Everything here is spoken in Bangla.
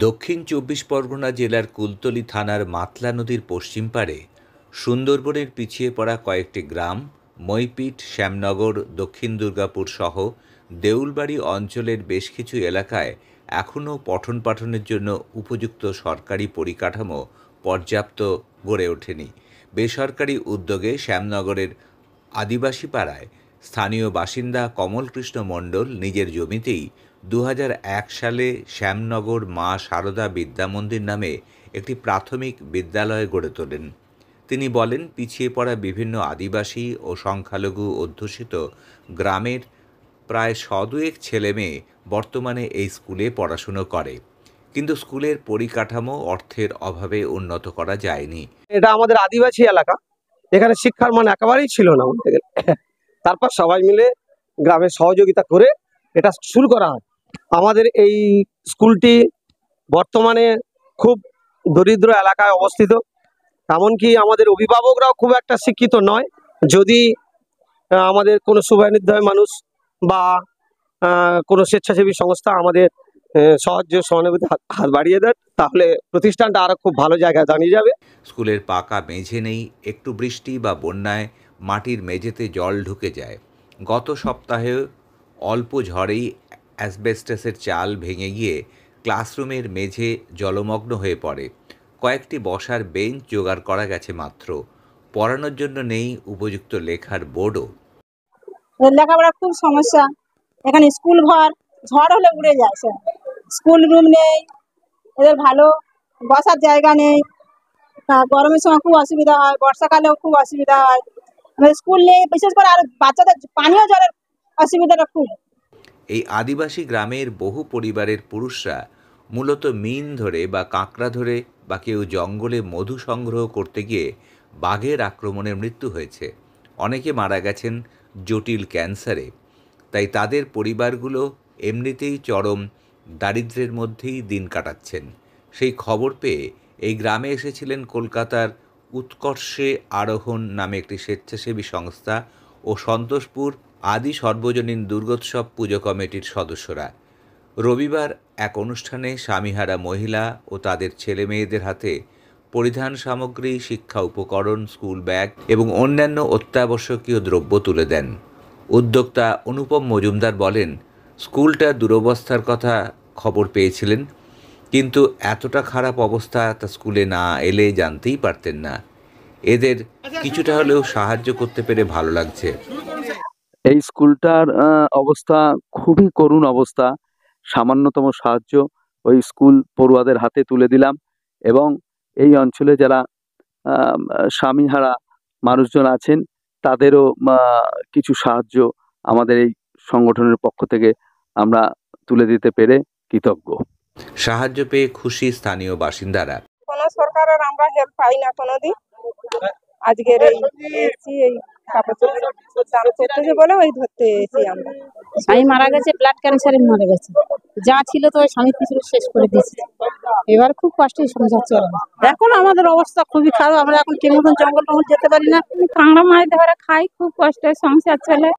দক্ষিণ চব্বিশ পরগনা জেলার কুলতলি থানার মাতলা নদীর পশ্চিম পাড়ে সুন্দরবনের পিছিয়ে পড়া কয়েকটি গ্রাম মইপিট, শ্যামনগর, দক্ষিণ দুর্গাপুর সহ দেউলবাড়ি অঞ্চলের বেশ কিছু এলাকায় এখনও পঠন পাঠনের জন্য উপযুক্ত সরকারি পরিকাঠামো পর্যাপ্ত গড়ে ওঠেনি। বেসরকারি উদ্যোগে শ্যামনগরের আদিবাসী পাড়ায় স্থানীয় বাসিন্দা কমলকৃষ্ণ মণ্ডল নিজের জমিতেই 2001 সালে শ্যামনগর মা সারদা বিদ্যামন্দির নামে একটি প্রাথমিক বিদ্যালয় গড়ে তোলেন। তিনি বলেন, পিছিয়ে পড়া বিভিন্ন আদিবাসী ও সংখ্যালঘু অধ্যুষিত গ্রামের প্রায় 100 ছেলেমেয়ে বর্তমানে এই স্কুলে পড়াশুনো করে, কিন্তু স্কুলের পরিকাঠামো অর্থের অভাবে উন্নত করা যায়নি। এটা আমাদের আদিবাসী এলাকা, এখানে শিক্ষার মান একেবারেই ছিল না বলতে গেলে। তারপর সবাই মিলে গ্রামের সহযোগিতা করে এটা শুরু করা হয়। আমাদের এই স্কুলটি বর্তমানে খুব দরিদ্র এলাকায় অবস্থিত, এমনকি আমাদের অভিভাবকরাও খুব একটা শিক্ষিত নয়। যদি আমাদের কোনো শুভানুধ্যায়ী মানুষ বা কোনো স্বেচ্ছাসেবী সংস্থা আমাদের সাহায্য সহানুভূতি হাত বাড়িয়ে দেয়, তাহলে প্রতিষ্ঠানটা আরো খুব ভালো জায়গায় দাঁড়িয়ে যাবে। স্কুলের পাকা মেঝে নেই, একটু বৃষ্টি বা বন্যায় মাটির মেঝেতে জল ঢুকে যায়। গত সপ্তাহে অল্প ঝড়েই অ্যাসবেস্টাসের চাল ভেঙে গিয়ে ক্লাসরুমের মেঝে জলমগ্ন হয়ে পড়ে। কয়েকটি বসার বেঞ্চ জোগাড় করা গেছে মাত্র, পড়ানোর জন্য নেই উপযুক্ত লেখার বোর্ডও। লেখাপড়ার খুব সমস্যা। এখানে স্কুল ঘর ঝড় হলে উড়ে যায়, স্কুল রুম নেই, এদের ভালো বসার জায়গা নেই। গরমের সময় খুব অসুবিধা হয়, বর্ষাকালেও খুব অসুবিধা হয়। স্কুল নেই, বিশেষ করে আর বাচ্চাদের পানীয় জলের অসুবিধাটা খুব। এই আদিবাসী গ্রামের বহু পরিবারের পুরুষরা মূলত মিন ধরে বা কাঁকড়া ধরে বা কেউ জঙ্গলে মধু সংগ্রহ করতে গিয়ে বাঘের আক্রমণে মৃত্যু হয়েছে। অনেকে মারা গেছেন জটিল ক্যান্সারে। তাই তাদের পরিবারগুলো এমনিতেই চরম দারিদ্র্যের মধ্যেই দিন কাটাচ্ছেন। সেই খবর পেয়ে এই গ্রামে এসেছিলেন কলকাতার উৎকর্ষে আরোহণ নামে একটি স্বেচ্ছাসেবী সংস্থা ও সন্তোষপুর আদি সর্বজনীন দুর্গোৎসব পুজো কমিটির সদস্যরা। রবিবার এক অনুষ্ঠানে স্বামীহারা মহিলা ও তাদের ছেলে মেয়েদের হাতে পরিধান সামগ্রী, শিক্ষা উপকরণ, স্কুল ব্যাগ এবং অন্যান্য অত্যাবশ্যকীয় দ্রব্য তুলে দেন। উদ্যোক্তা অনুপম মজুমদার বলেন, স্কুলটা দুরবস্থার কথা খবর পেয়েছিলেন, কিন্তু এতটা খারাপ অবস্থা তা স্কুলে না এলে জানতেই পারতেন না। এদের কিছুটা হলেও সাহায্য করতে পেরে ভালো লাগছে। এই স্কুলটার অবস্থা খুবই করুণ অবস্থা। সামান্যতম সাহায্য ওই স্কুল পড়ুয়াদের হাতে তুলে দিলাম এবং এই অঞ্চলে যারা স্বামীহারা মানুষজন আছেন তাদেরও কিছু সাহায্য আমাদের এই সংগঠনের পক্ষ থেকে আমরা তুলে দিতে পেরে কৃতজ্ঞ। সাহায্য পেয়ে খুশি স্থানীয় বাসিন্দারা। কোনো সরকারের আমরা হেল্প পাই না কোনোদিন। আজকের এই কাপড় দান করতেছে বলে ওই ধরতে এসেছি আমরা। স্বামী মারা গেছে, ব্লাড ক্যান্সারে মারা গেছে। যা ছিল তো ওই স্বামী কিছু শেষ করে দিয়েছে। এবার খুব কষ্টেই সংসার চলে। এখন আমাদের অবস্থা খুবই খারাপ, আমরা এখন ঠিক মতন জঙ্গল টঙ্গল যেতে পারি না। কাঁকড়া মাছ ধরে খাই, খুব কষ্টে সংসার চলে।